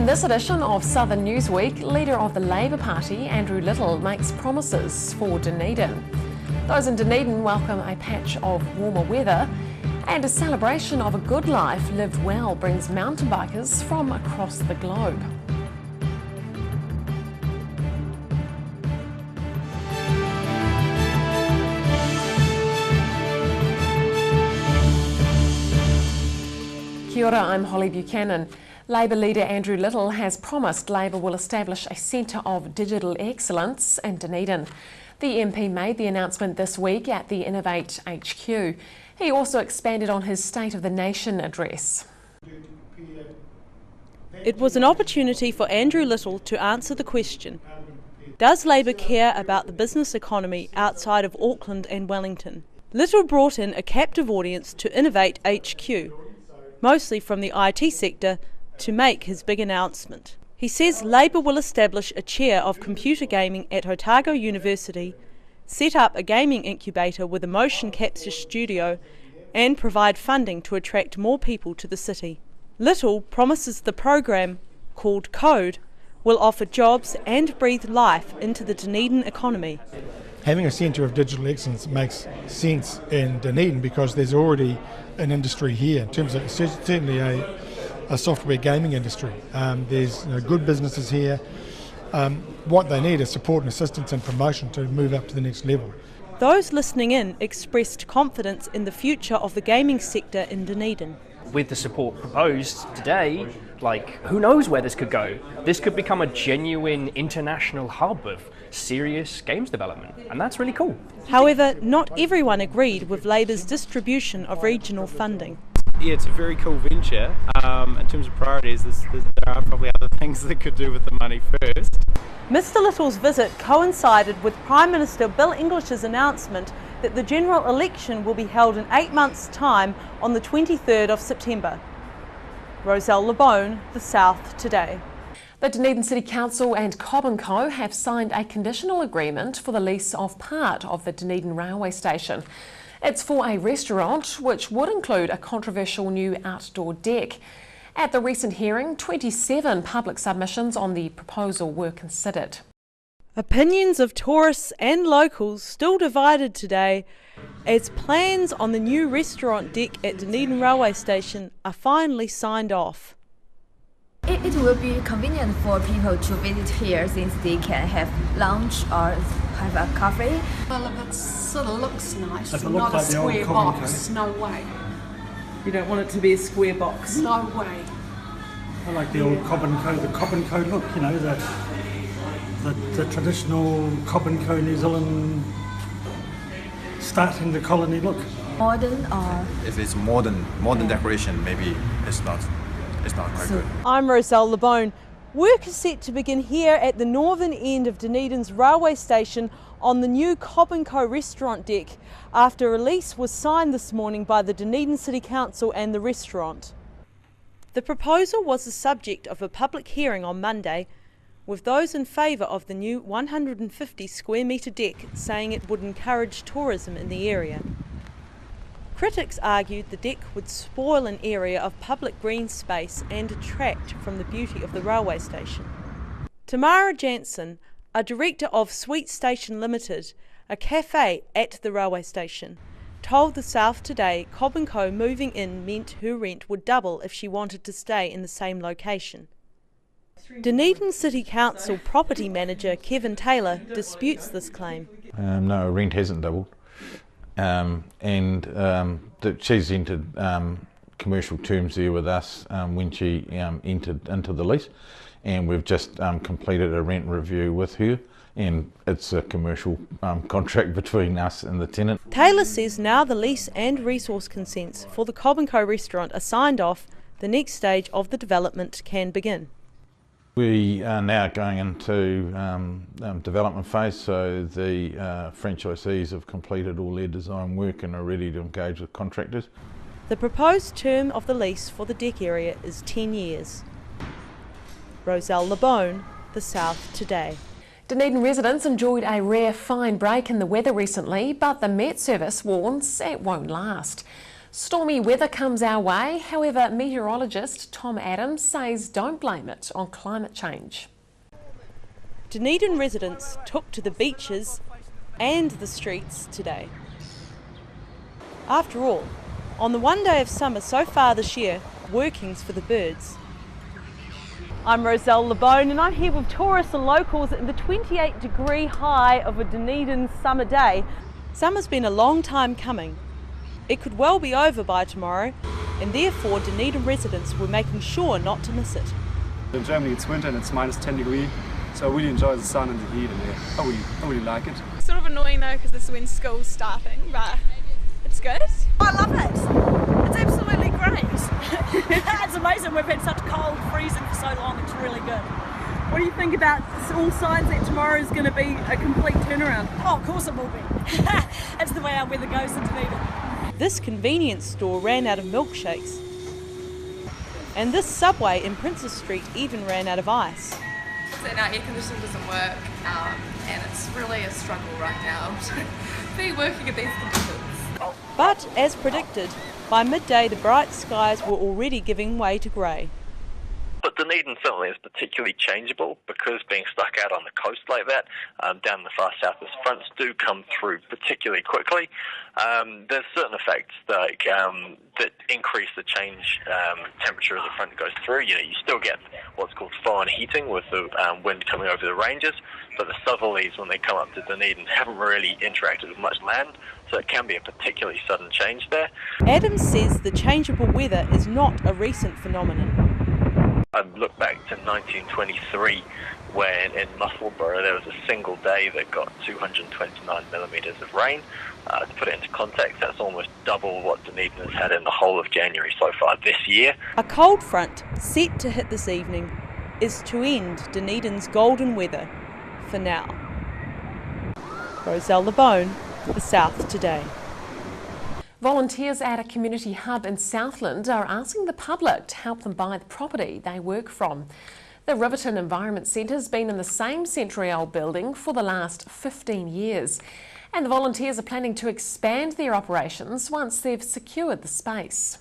In this edition of Southern Newsweek, leader of the Labour Party, Andrew Little, makes promises for Dunedin. Those in Dunedin welcome a patch of warmer weather, and a celebration of a good life lived well brings mountain bikers from across the globe. Kia ora, I'm Holly Buchanan. Labour leader Andrew Little has promised Labour will establish a centre of digital excellence in Dunedin. The MP made the announcement this week at the Innovate HQ. He also expanded on his State of the Nation address. It was an opportunity for Andrew Little to answer the question, does Labour care about the business economy outside of Auckland and Wellington? Little brought in a captive audience to Innovate HQ, mostly from the IT sector, to make his big announcement. He says Labour will establish a chair of computer gaming at Otago University, set up a gaming incubator with a motion capture studio, and provide funding to attract more people to the city. Little promises the program, called Code, will offer jobs and breathe life into the Dunedin economy. Having a centre of digital excellence makes sense in Dunedin because there's already an industry here in terms of certainly a software gaming industry. There's good businesses here. What they need is support and assistance and promotion to move up to the next level. Those listening in expressed confidence in the future of the gaming sector in Dunedin. With the support proposed today, who knows where this could go? This could become a genuine international hub of serious games development, and that's really cool. However, not everyone agreed with Labour's distribution of regional funding. Yeah, it's a very cool venture. In terms of priorities, there are probably other things that could do with the money first. Mr Little's visit coincided with Prime Minister Bill English's announcement that the general election will be held in 8 months' time on the 23rd of September. Roselle LeBone, The South Today. The Dunedin City Council and Cobb & Co have signed a conditional agreement for the lease of part of the Dunedin railway station. It's for a restaurant, which would include a controversial new outdoor deck. At the recent hearing, 27 public submissions on the proposal were considered. Opinions of tourists and locals still divided today as plans on the new restaurant deck at Dunedin railway station are finally signed off. It will be convenient for people to visit here since they can have lunch or have a coffee. Well, if it sort of looks nice, if it not looks a like square box, no way. You don't want it to be a square box? No way. I like the old Cobb & Co, the Cobb & Co look, you know, the traditional Cobb & Co New Zealand starting the colony look. Modern or... If it's modern decoration, maybe it's not quite good. I'm Roselle LeBone. Work is set to begin here at the northern end of Dunedin's railway station on the new Cobb & Co restaurant deck after a lease was signed this morning by the Dunedin City Council and the restaurant. The proposal was the subject of a public hearing on Monday, with those in favour of the new 150 square metre deck saying it would encourage tourism in the area. Critics argued the deck would spoil an area of public green space and detract from the beauty of the railway station. Tamara Jansen, a director of Sweet Station Limited, a cafe at the railway station, told The South Today Cobb & Co moving in meant her rent would double if she wanted to stay in the same location. Dunedin City Council property manager Kevin Taylor disputes this claim. No, rent hasn't doubled. She's entered commercial terms there with us when she entered into the lease, and we've just completed a rent review with her, and it's a commercial contract between us and the tenant. Taylor says now the lease and resource consents for the Cobb & Co restaurant are signed off, the next stage of the development can begin. We are now going into development phase, so the franchisees have completed all their design work and are ready to engage with contractors. The proposed term of the lease for the deck area is 10 years. Roselle LeBone, The South Today. Dunedin residents enjoyed a rare fine break in the weather recently, but the Met Service warns it won't last. Stormy weather comes our way. However, meteorologist Tom Adams says don't blame it on climate change. Dunedin residents took to the beaches and the streets today. After all, on the one day of summer so far this year, working's for the birds. I'm Roselle LeBone and I'm here with tourists and locals at the 28-degree high of a Dunedin summer day. Summer's been a long time coming. It could well be over by tomorrow, and therefore Dunedin residents were making sure not to miss it. In Germany it's winter and it's minus 10 degrees, so I really enjoy the sun and the heat, and I really like it. Sort of annoying though because this is when school's starting, but it's good. I love it. It's absolutely great. It's amazing. We've had such cold freezing for so long. It's really good. What do you think about all signs that tomorrow is going to be a complete turnaround? Oh, of course it will be. That's the way our weather goes in Dunedin. This convenience store ran out of milkshakes. And this Subway in Princess Street even ran out of ice. And our air conditioning doesn't work, and it's really a struggle right now to be working in these conditions. But as predicted, by midday the bright skies were already giving way to grey. But Dunedin certainly is particularly changeable because being stuck out on the coast like that, down the far south, as fronts do come through particularly quickly. There's certain effects like that increase the change temperature as the front goes through. You know, you still get what's called foreign heating with the wind coming over the ranges, but the southerlies, when they come up to Dunedin, haven't really interacted with much land, so it can be a particularly sudden change there. Adams says the changeable weather is not a recent phenomenon. I look back to 1923 when in Musselburgh there was a single day that got 229 millimetres of rain. To put it into context, that's almost double what Dunedin has had in the whole of January so far this year. A cold front set to hit this evening is to end Dunedin's golden weather for now. Roselle LeBone, The South Today. Volunteers at a community hub in Southland are asking the public to help them buy the property they work from. The Riverton Environment Centre has been in the same century-old building for the last 15 years, and the volunteers are planning to expand their operations once they've secured the space.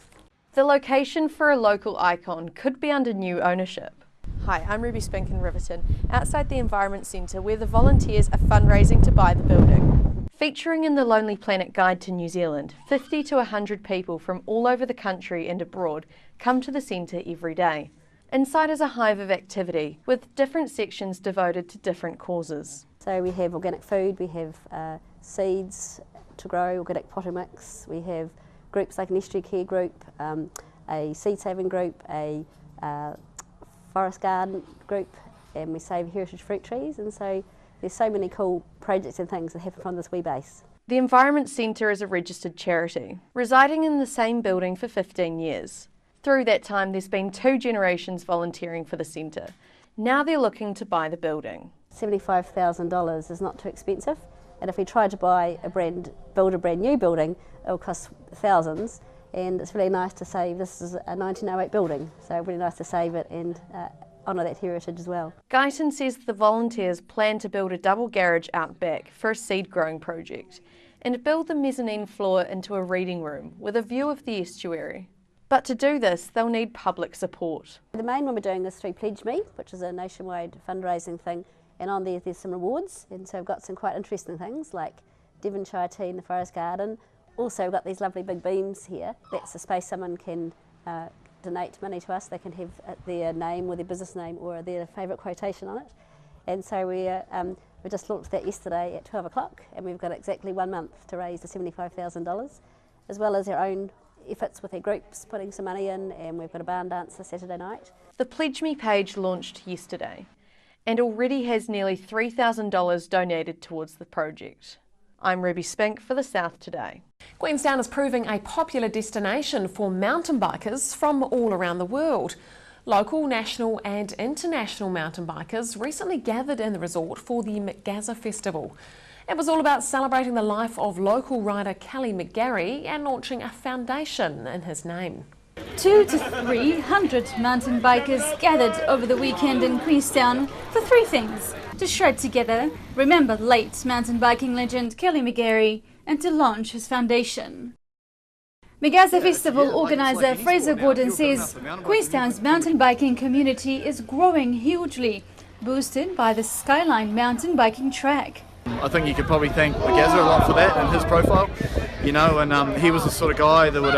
The location for a local icon could be under new ownership. Hi, I'm Ruby Spink in Riverton, outside the Environment Centre where the volunteers are fundraising to buy the building. Featuring in the Lonely Planet Guide to New Zealand, 50 to 100 people from all over the country and abroad come to the centre every day. Inside is a hive of activity, with different sections devoted to different causes. So we have organic food, we have seeds to grow, organic potting mix, we have groups like an estuary care group, a seed saving group, a forest garden group, and we save heritage fruit trees, and so there's so many cool projects and things that happen from this wee base. The Environment Centre is a registered charity, residing in the same building for 15 years. Through that time there's been 2 generations volunteering for the centre. Now they're looking to buy the building. $75,000 is not too expensive, and if we tried to build a brand new building, it will cost thousands, and it's really nice to save. This is a 1908 building, so really nice to save it and honour that heritage as well. Guyton says the volunteers plan to build a double garage out back for a seed growing project and build the mezzanine floor into a reading room with a view of the estuary. But to do this, they'll need public support. The main one we're doing is through Pledge Me, which is a nationwide fundraising thing, and on there's some rewards, and so we've got some quite interesting things like Devonshire tea in the forest garden. Also we've got these lovely big beams here. That's a space someone can donate money to us. They can have their name or their business name or their favourite quotation on it, and so we just launched that yesterday at 12 o'clock, and we've got exactly 1 month to raise the $75,000, as well as our own efforts with our groups putting some money in, and we've got a barn dancer Saturday night. The Pledge Me page launched yesterday and already has nearly $3,000 donated towards the project. I'm Ruby Spink for The South Today. Queenstown is proving a popular destination for mountain bikers from all around the world. Local, national and international mountain bikers recently gathered in the resort for the McGazza Festival. It was all about celebrating the life of local rider Kelly McGarry and launching a foundation in his name. 200 to 300 mountain bikers gathered over the weekend in Queenstown for 3 things: to shred together, remember late mountain biking legend Kelly McGarry, and to launch his foundation. Megaza Festival organiser Fraser Gordon says Queenstown's mountain biking community is growing hugely, boosted by the Skyline mountain biking track. I think you could probably thank Megaza a lot for that and his profile, you know, and he was the sort of guy that would,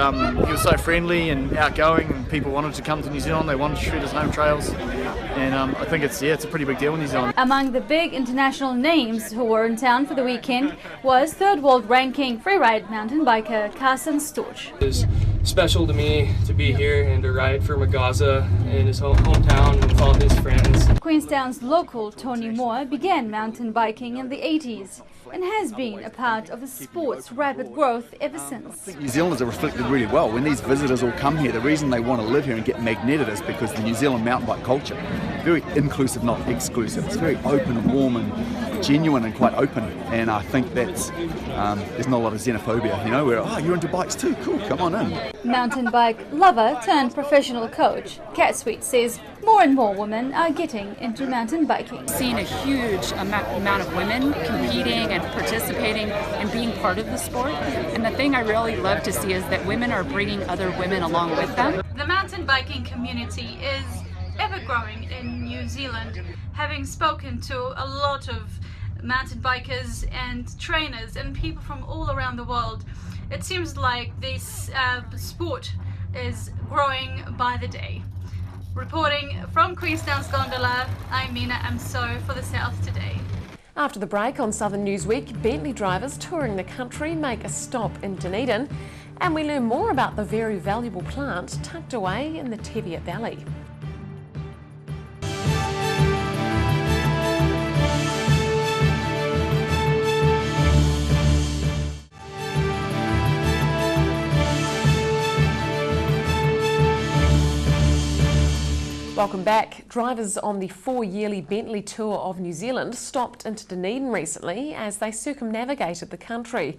he was so friendly and outgoing, and people wanted to come to New Zealand, they wanted to shoot his home trails, and I think it's a pretty big deal in New Zealand. Among the big international names who were in town for the weekend was third world ranking freeride mountain biker Carson Storch. It's special to me to be here and to ride for Megaza in his hometown with all his friends. Queenstown's local Tony Moore began mountain biking in the 80s and has been a part of the sport's rapid growth ever since. New Zealanders are reflected really well. When these visitors all come here, the reason they want to live here and get magneted is because the New Zealand mountain bike culture, very inclusive, not exclusive. It's very open and warm and genuine and quite open. And I think that's, there's not a lot of xenophobia, you know, where, oh, you're into bikes too, cool, come on in. Mountain bike lover turned professional coach Kat Sweet says more and more women are getting into mountain biking. Seeing a huge amount of women competing and participating and being part of the sport. And the thing I really love to see is that women are bringing other women along with them. The mountain biking community is ever growing in New Zealand. Having spoken to a lot of mountain bikers and trainers and people from all around the world, it seems like this sport is growing by the day. Reporting from Queenstown's Gondola, I'm Mina Amso for the South Today. After the break on Southern Newsweek, Bentley drivers touring the country make a stop in Dunedin, and we learn more about the very valuable plant tucked away in the Teviot Valley. Welcome back. Drivers on the 4-yearly Bentley tour of New Zealand stopped into Dunedin recently as they circumnavigated the country.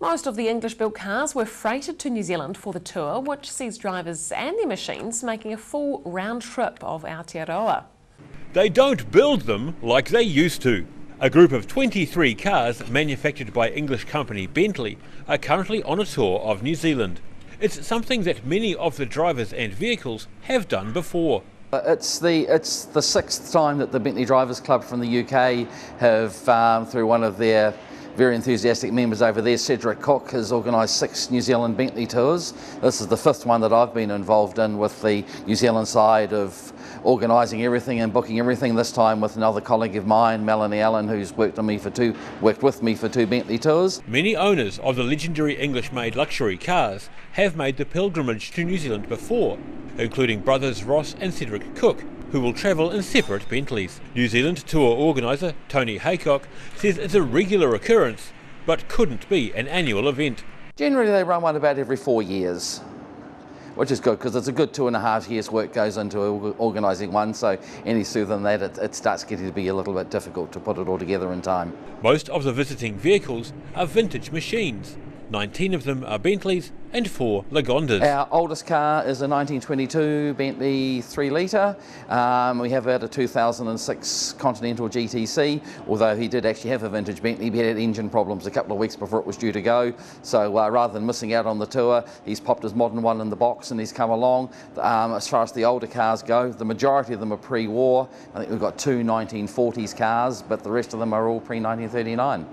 Most of the English-built cars were freighted to New Zealand for the tour, which sees drivers and their machines making a full round trip of Aotearoa. They don't build them like they used to. A group of 23 cars manufactured by English company Bentley are currently on a tour of New Zealand. It's something that many of the drivers and vehicles have done before. It's the sixth time that the Bentley Drivers Club from the UK have, through one of their very enthusiastic members over there, Cedric Cook, has organised 6 New Zealand Bentley tours. This is the 5th one that I've been involved in with the New Zealand side of organising everything and booking everything, this time with another colleague of mine, Melanie Allen, who's worked with me for 2 Bentley tours. Many owners of the legendary English-made luxury cars have made the pilgrimage to New Zealand before, including brothers Ross and Cedric Cook, who will travel in separate Bentleys. New Zealand tour organiser Tony Haycock says it's a regular occurrence, but couldn't be an annual event. Generally they run one about every 4 years, which is good because it's a good 2.5 years work goes into organising one, so any sooner than that it starts getting to be a little bit difficult to put it all together in time. Most of the visiting vehicles are vintage machines. 19 of them are Bentleys and 4 Lagondas. Our oldest car is a 1922 Bentley 3 litre. We have about a 2006 Continental GTC, although he did actually have a vintage Bentley. He had engine problems a couple of weeks before it was due to go, so rather than missing out on the tour, he's popped his modern one in the box and he's come along. As far as the older cars go, the majority of them are pre-war. I think we've got 2 1940s cars, but the rest of them are all pre-1939.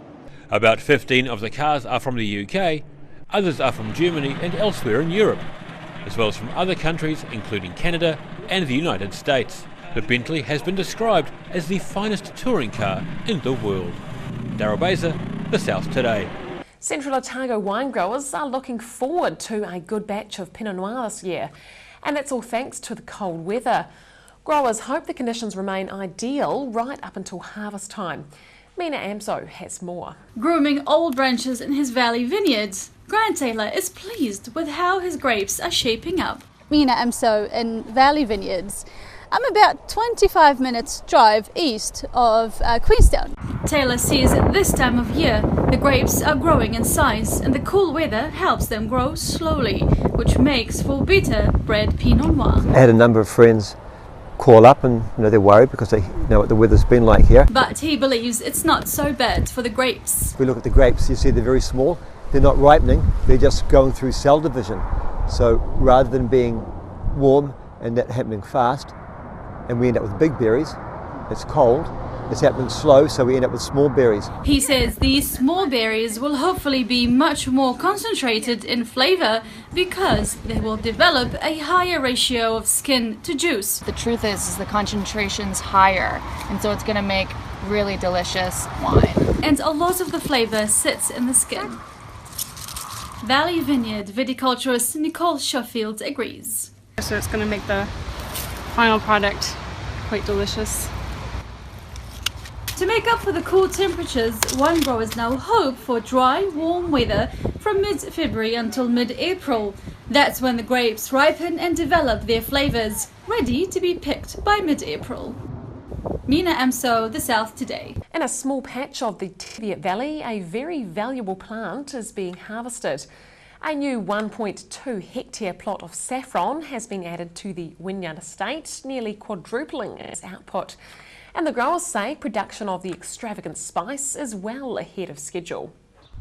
About 15 of the cars are from the UK, others are from Germany and elsewhere in Europe, as well as from other countries including Canada and the United States. The Bentley has been described as the finest touring car in the world. Daryl Baser, The South Today. Central Otago wine growers are looking forward to a good batch of Pinot Noir this year, and that's all thanks to the cold weather. Growers hope the conditions remain ideal right up until harvest time. Mina Amso has more. Grooming old branches in his valley vineyards, Grant Taylor is pleased with how his grapes are shaping up. Mina Amso in Valley Vineyards. I'm about 25 minutes drive east of Queenstown. Taylor says this time of year the grapes are growing in size and the cool weather helps them grow slowly, which makes for better bred Pinot Noir. I had a number of friends call up and they're worried because they know what the weather's been like here. But he believes it's not so bad for the grapes. If we look at the grapes, you see they're very small. they're not ripening, they're just going through cell division. So rather than being warm and that happening fast, and we end up with big berries, it's cold, it's happening slow, so we end up with small berries. He says these small berries will hopefully be much more concentrated in flavour because they will develop a higher ratio of skin to juice. The truth is the concentration's higher, and so it's going to make really delicious wine. And a lot of the flavour sits in the skin. Valley Vineyard viticulturist Nicole Schofield agrees. So it's going to make the final product quite delicious. To make up for the cool temperatures, wine growers now hope for dry, warm weather from mid-February until mid-April. That's when the grapes ripen and develop their flavours, ready to be picked by mid-April. Nina Amso, The South Today. In a small patch of the Teviot Valley, a very valuable plant is being harvested. A new 1.2 hectare plot of saffron has been added to the Wynyard estate, nearly quadrupling its output. And the growers say production of the extravagant spice is well ahead of schedule.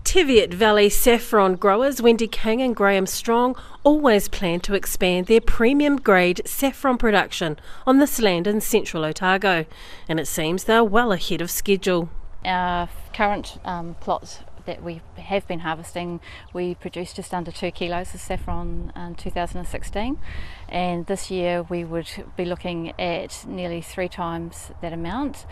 Teviot Valley saffron growers Wendy King and Graham Strong always plan to expand their premium grade saffron production on this land in central Otago, and it seems they're well ahead of schedule. Our current plot that we have been harvesting, we produced just under 2 kilos of saffron in 2016, and this year we would be looking at nearly 3 times that amount,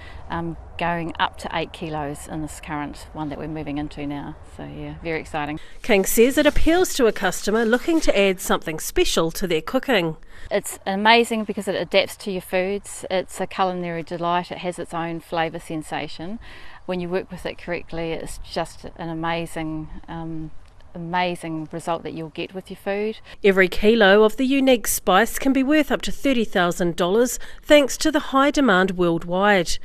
going up to 8 kilos in this current one that we're moving into now. So yeah, very exciting. King says it appeals to a customer looking to add something special to their cooking. It's amazing because it adapts to your foods. It's a culinary delight. It has its own flavour sensation. When you work with it correctly, it's just an amazing result that you'll get with your food. Every kilo of the unique spice can be worth up to $30,000 thanks to the high demand worldwide.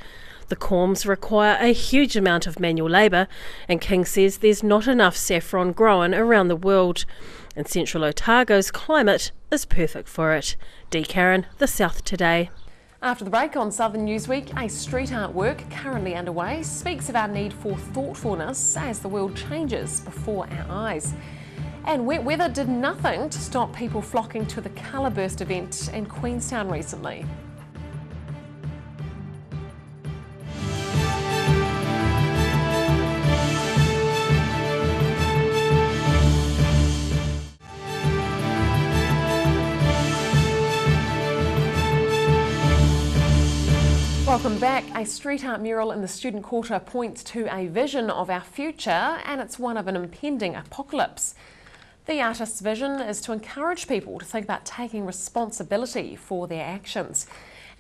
The corms require a huge amount of manual labour, and King says there's not enough saffron grown around the world. And central Otago's climate is perfect for it. Dee Karen, The South Today. After the break on Southern Newsweek, a street art work currently underway speaks of our need for thoughtfulness as the world changes before our eyes. And wet weather did nothing to stop people flocking to the Colourburst event in Queenstown recently. Welcome back. A street art mural in the student quarter points to a vision of our future, and it's one of an impending apocalypse. The artist's vision is to encourage people to think about taking responsibility for their actions.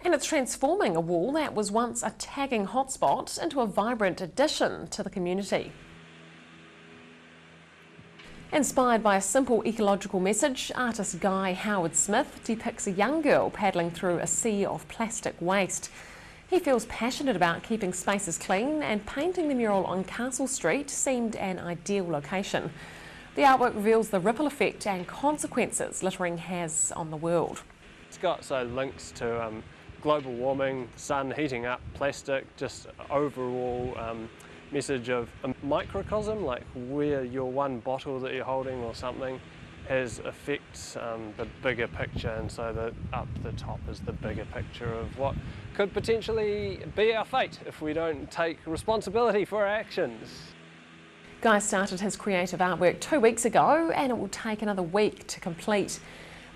And it's transforming a wall that was once a tagging hotspot into a vibrant addition to the community. Inspired by a simple ecological message, artist Guy Howard Smith depicts a young girl paddling through a sea of plastic waste. He feels passionate about keeping spaces clean, and painting the mural on Castle Street seemed an ideal location. The artwork reveals the ripple effect and consequences littering has on the world. It's got links to global warming, sun heating up, plastic, just overall message of a microcosm, like where your one bottle that you're holding or something has affects the bigger picture, and so up the top is the bigger picture of what could potentially be our fate if we don't take responsibility for our actions. Guy started his creative artwork 2 weeks ago, and it will take another week to complete.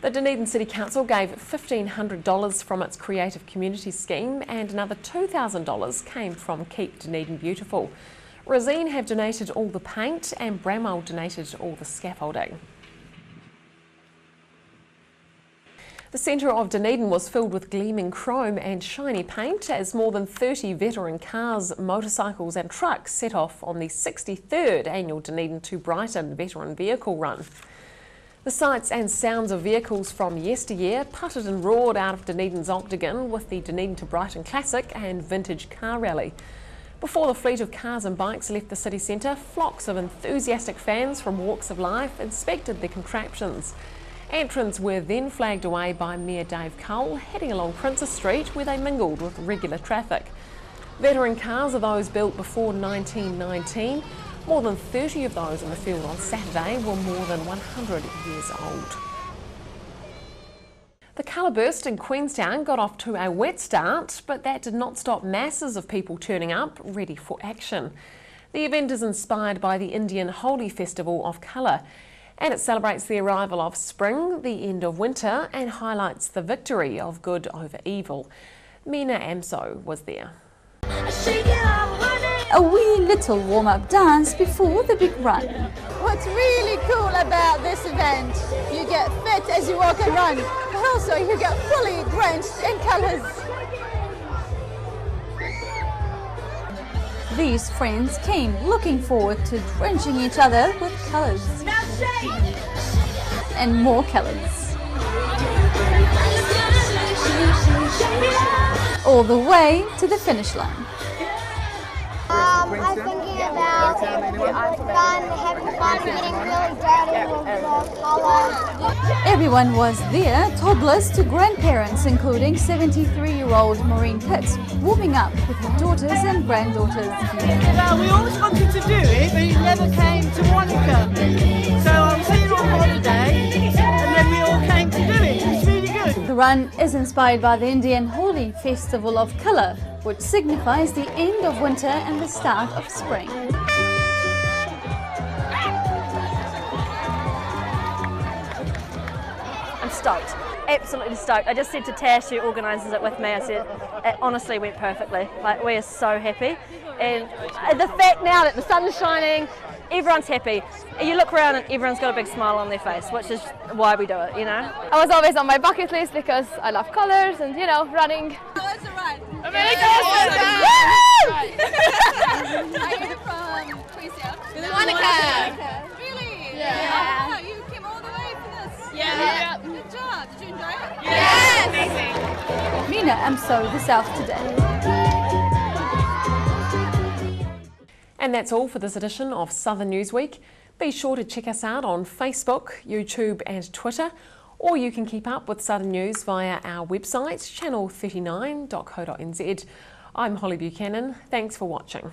The Dunedin City Council gave $1,500 from its Creative Community scheme, and another $2,000 came from Keep Dunedin Beautiful. Rosine have donated all the paint, and Bramwell donated all the scaffolding. The centre of Dunedin was filled with gleaming chrome and shiny paint as more than 30 veteran cars, motorcycles and trucks set off on the 63rd annual Dunedin to Brighton Veteran Vehicle Run. The sights and sounds of vehicles from yesteryear putted and roared out of Dunedin's octagon with the Dunedin to Brighton Classic and Vintage Car Rally. Before the fleet of cars and bikes left the city centre, flocks of enthusiastic fans from walks of life inspected the contraptions. Entrants were then flagged away by Mayor Dave Cole, heading along Princess Street where they mingled with regular traffic. Veteran cars are those built before 1919. More than 30 of those in the field on Saturday were more than 100 years old. The colour burst in Queenstown got off to a wet start, but that did not stop masses of people turning up, ready for action. The event is inspired by the Indian Holi Festival of Colour, and it celebrates the arrival of spring, the end of winter, and highlights the victory of good over evil. Mina Amso was there. A wee little warm-up dance before the big run. What's really cool about this event, you get fit as you walk and run, but also you get fully drenched in colours. These friends came looking forward to drenching each other with colours. And more colours. All the way to the finish line. I'm thinking about having fun, getting really dirty with the colours. Everyone was there, toddlers to grandparents, including 73-year-old Maureen Pitts, warming up with her daughters and granddaughters. Well, we always wanted to do it, but it never came to Wanaka. So I was here on holiday, and then we all came to do it. It's really good. The run is inspired by the Indian Holi Festival of Colour, which signifies the end of winter and the start of spring. I'm stoked, absolutely stoked. I just said to Tash, who organises it with me, I said, it honestly went perfectly. Like, we are so happy. And the fact now that the sun is shining, everyone's happy. You look around and everyone's got a big smile on their face, which is why we do it, you know? I was always on my bucket list because I love colours and, you know, running. How was the run? Amazing! Are you from Queenstown? Monica! Really? Yeah. Wow, you came all the way for this? Yeah. Good job. Did you enjoy it? Yes! Amazing. Mina Amso, The South Today. And that's all for this edition of Southern Newsweek. Be sure to check us out on Facebook, YouTube and Twitter, or you can keep up with Southern News via our website, channel39.co.nz. I'm Holly Buchanan. Thanks for watching.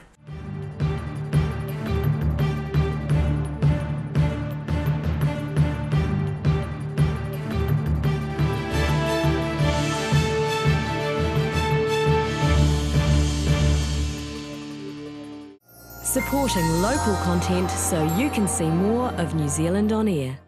Supporting local content so you can see more of New Zealand on air.